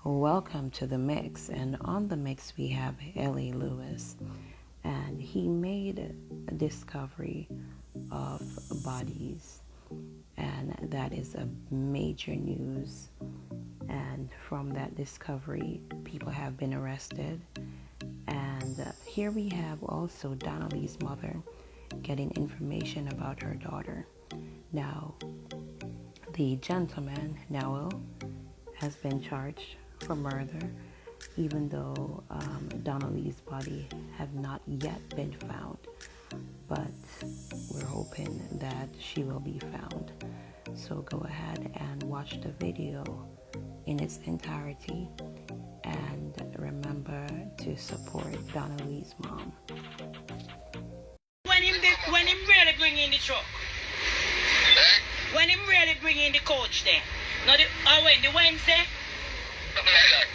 Welcome to the mix, and on the mix we have Ellie Lewis, and he made a discovery of bodies, and that is a major news. And from that discovery, people have been arrested. And here we have also Donnelly's mother getting information about her daughter. Now, the gentleman, Noel, has been charged for murder, even though Donnelly's body have not yet been found. But we're hoping that she will be found. So go ahead and watch the video in its entirety, and remember to support Donnelly's mom. When him really bring in the truck, when him really bring in the coach there, not when the Wednesday, something like that,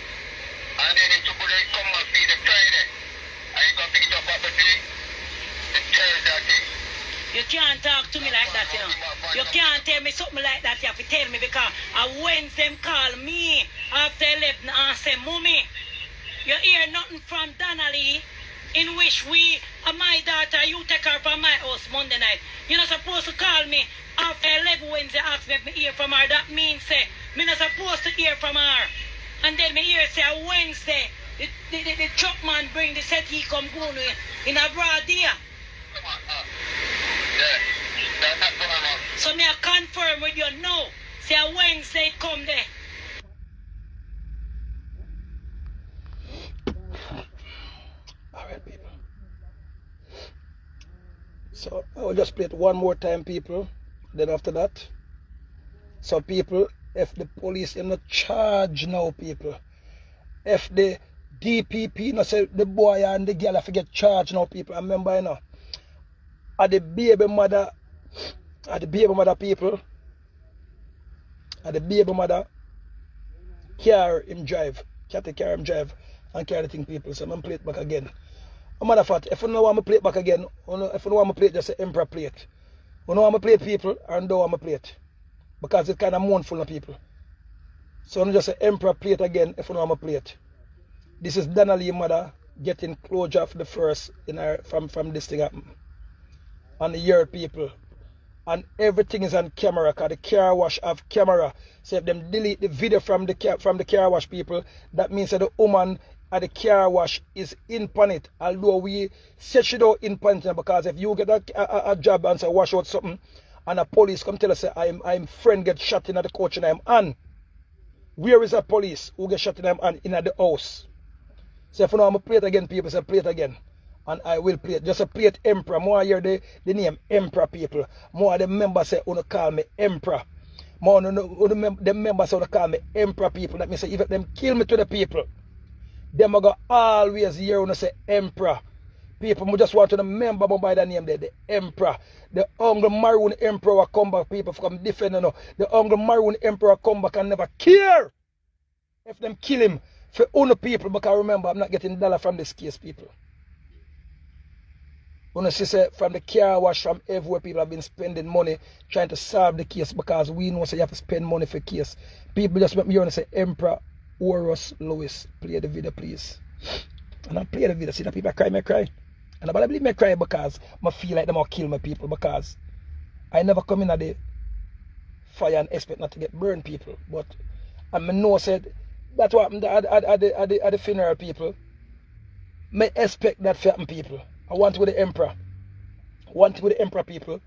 and then it took it come and feed the Friday, and you can pick it up at the Thursday. You can't talk to me like that, you know. You can't tell me something like that. You have to tell me because I Wednesday call me after 11 and say, Mommy, you hear nothing from Donnelly in which my daughter, you take her from my house Monday night. You're not supposed to call me after 11 Wednesday, ask me if me hear from her. That means, say, me not supposed to hear from her. And then me hear, say, Wednesday, the truck man bring the set he come going in a broad day. Come on, that's not going on. So me I confirm with you now. Say Wednesday come there. Alright, people. So I will just play it one more time, people. Then after that, so people, if the police in the charge now, people, if the DPP not say the boy and the girl have to get charged now, people. I remember, you know, at the baby mother people, at the baby mother car him drive, can't carry him drive and carry the thing, people. So I'm gonna play it back again. A matter of fact, if you don't want me to play it back again, if you don't want me to play it, just say Emperor play it. You don't want me to play it, people, and don't want me to play it. Because it's kind of mournful of people. So I'm just say Emperor play it again if you don't want me to play it. This is Donnelly mother getting closure for the first in her from this thing happen. And the year people. And everything is on camera, because the car wash have camera. So if them delete the video from the car wash, people, that means that the woman at the car wash is in panic. Although we say she don't in panic, because if you get a job and say wash out something, and a police come tell us say I'm friend get shot in at the coach and I'm on. Where is a police who get shot in in the house? So if you know I'm play it again, people, say play it again. And I will play it. Just a play it Emperor. More hear the name Emperor, people. More of the members say wanna call me Emperor. More the members say wanna call me Emperor, people. That means say if them kill me to the people, them go always hear wanna say Emperor. People who just want to remember by the name there, the Emperor. The hungry maroon Emperor will come back, people from defend, you know. The hungry maroon Emperor come back and never care if them kill him for only people, because remember I'm not getting dollar from this case, people. When I say from the car wash, from everywhere, people have been spending money trying to solve the case, because we know so you have to spend money for case. People just make me hear and say Emperor Horus Lewis, play the video, please. And I play the video. See the people cry, me cry. And I believe me cry because I feel like they will kill my people, because I never come in at the fire and expect not to get burned, people. But I know said that's what happened at the funeral, people. I expect that to happen, people. I want to be the Emperor. I want to be the Emperor, people.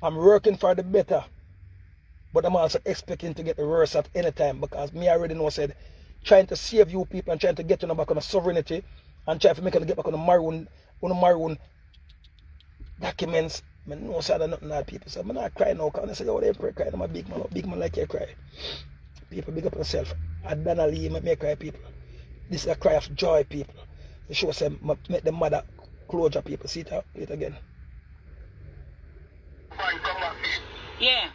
I'm working for the better. But I'm also expecting to get the worst at any time, because me already know said trying to save you people and trying to get you back on the sovereignty and trying to make them get back on the maroon documents. I know sad and nothing that people. So I'm not crying now, because I say, oh, the Emperor crying. I'm a big man like you cry. People big up yourself. I don't leave me cry, people. This is a cry of joy, people. The show say make the mother closure, people. See it out, play it again. Yeah.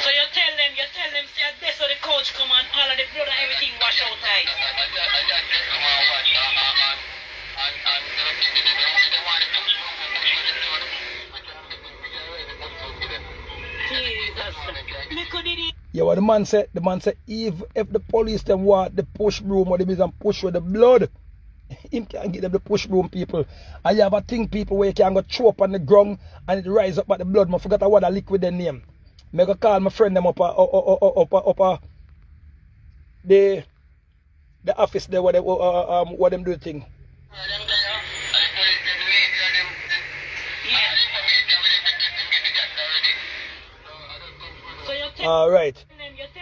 So you tell them, say that's where the coach come and all of the blood and everything wash out like. But the man said, if the police them want the push broom or the business push with the blood, him can get them the push broom people. And you have a thing people where you can go throw up on the ground and it rise up at the blood. I forgot what I liquid their name. I go call my friend them up the office there where what them do the thing. Alright.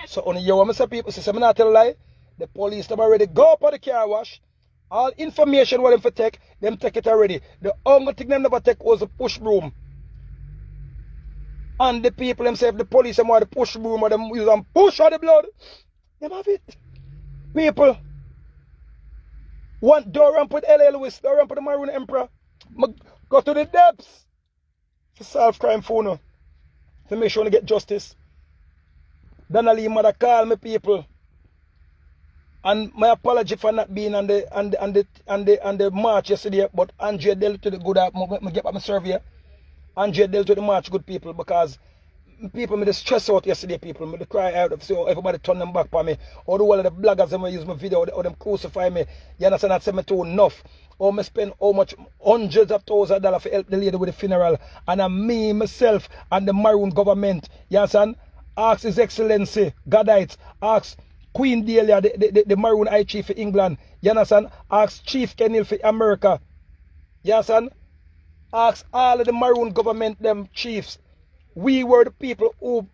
So only you want to say people say I'm not tell a lie. The police them already go up on the car wash. All information what them for take, them take it already. The only thing them never take was a push broom. And the people themselves, the police them want the push broom or them use and push out the blood. Them have it. People want door ramp with L.A. Lewis, door ramp with the Maroon Emperor. Go to the depths to solve crime for no. To make sure to get justice. Donnelly mother call me people. And my apology for not being on the march yesterday, but Andre dealt to the good me get back my survey. Andre dealt to the march good people because people made stress out yesterday, people made cry out, so everybody turn them back for me. Or the whole of the bloggers them use my video or them crucify me. You understand that say me too enough. Or me spend how much hundreds of thousands of dollars to help the lady with the funeral. And me, myself, and the Maroon government. You understand? Ask His Excellency, Godites, ask Queen Delia, the Maroon High Chief for England. You understand? Ask Chief Kenil for America. You understand? Ask all of the Maroon government, them chiefs. We were the people who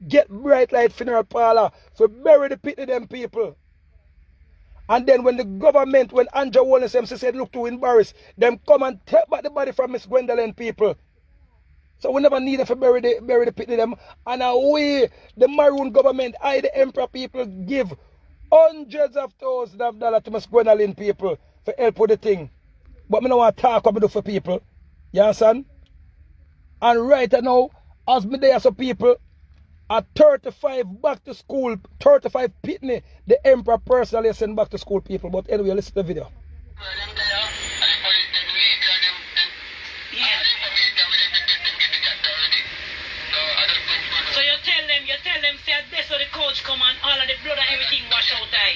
get bright light funeral parlor for bury the pit of them people. And then when the government, when Andrew Wallace said, look too embarrassed, them come and take back the body from Miss Gwendolyn people. So we never need them to bury the pit of them. And we, the Maroon government, the Emperor people, give hundreds of thousands of dollars to Miss Gwendolyn people for help with the thing. But I don't want to talk what I do for people. You understand? And right now, as me there some people, at 35 back to school, 35 pitney, the Emperor personally send back to school people. But anyway, listen to the video. So you tell them, say that's where the coach come and all of the blood and everything wash out there.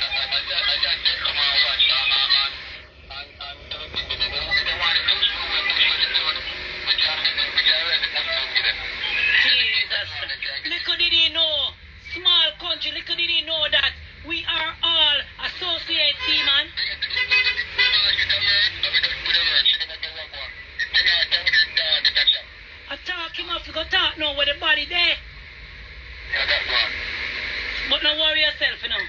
Little did he know, small country, little did he know that we are all associate team, man. I talk him off, you go talk now with the body there. But no worry yourself, you know.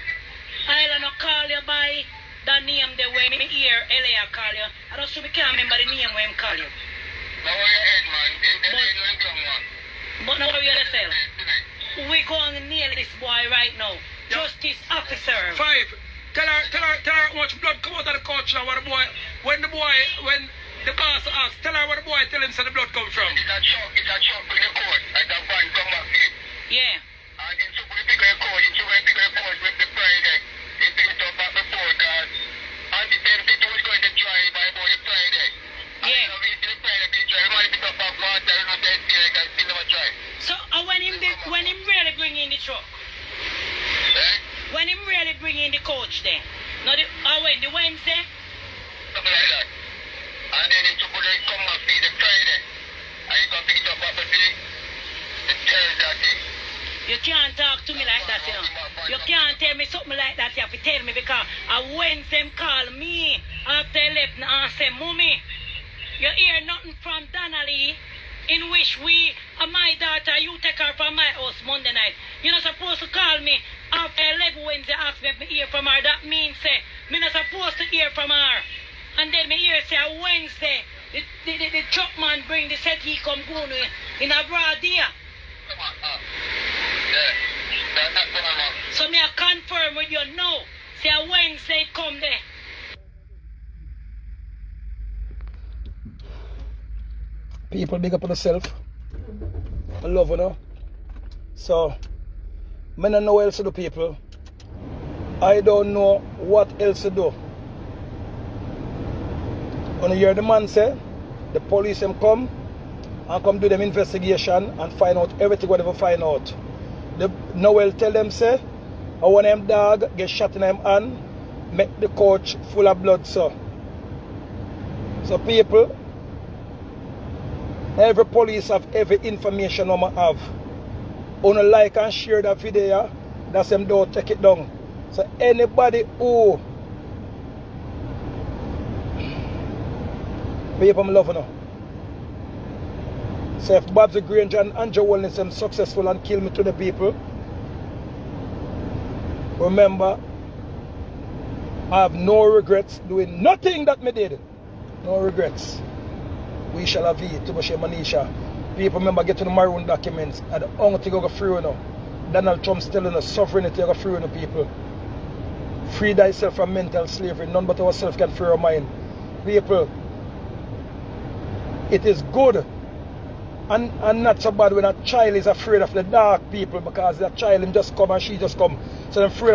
I'll not call you by the name the way me hear Elia call you. I don't should be can't remember the name where him call you. But no worry yourself. We going to nail this boy right now. Justice officer. 5. Tell her how much blood come out of the couch now. When the boss asks, tell her where the boy tell him so the blood come from. It's a truck with the court. I can find come back here. Yeah. And it's to pick a court. It's to pick a court with the Friday. He picked it up at the forecast. And the same thing was going to try by about the Friday. Yeah. And we the Friday picture. Everybody pick up that water and they see it and still never try. So when him really bring in the truck? Eh? When him really bring in the coach then? No, when the Wednesday? Something like that. And then it's to come and see the Friday. And you can pick it up at the Thursday. You can't talk to me like that, you know. You can't tell me something like that. You have to tell me because Wednesday call me after 11 and say, Mommy, you hear nothing from Donnelly in which my daughter, you take her from my house Monday night. You're not supposed to call me after 11 Wednesday ask me if I hear from her. That means, me not supposed to hear from her. And then me hear say Wednesday, the truck man bring the set he come go in a broad day. So me I confirm with you now. Say Wednesday come there. People big up on themselves. I love you know. So I don't know what else to do, people. I don't know what else to do. When you hear the man say, the police them come and come do them investigation and find out everything whatever find out. The Noel tell them say, I want them dog get shot in them hand, make the couch full of blood, so. So people, every police have every information I have. Only like and share that video, that's them don't take it down. So anybody who people I'm loving now. So if Babs Granger and Andrew Wellness them successful and kill me to the people, remember, I have no regrets doing nothing that me did. No regrets. We shall have it to Moshe Manisha. People remember getting the Maroon documents and the only thing I go free now. Donald Trump's telling us sovereignty I go free the people. Free thyself from mental slavery. None but ourselves can free our mind. People, it is good and not so bad when a child is afraid of the dark people, because that child him just come and she just come. So they're afraid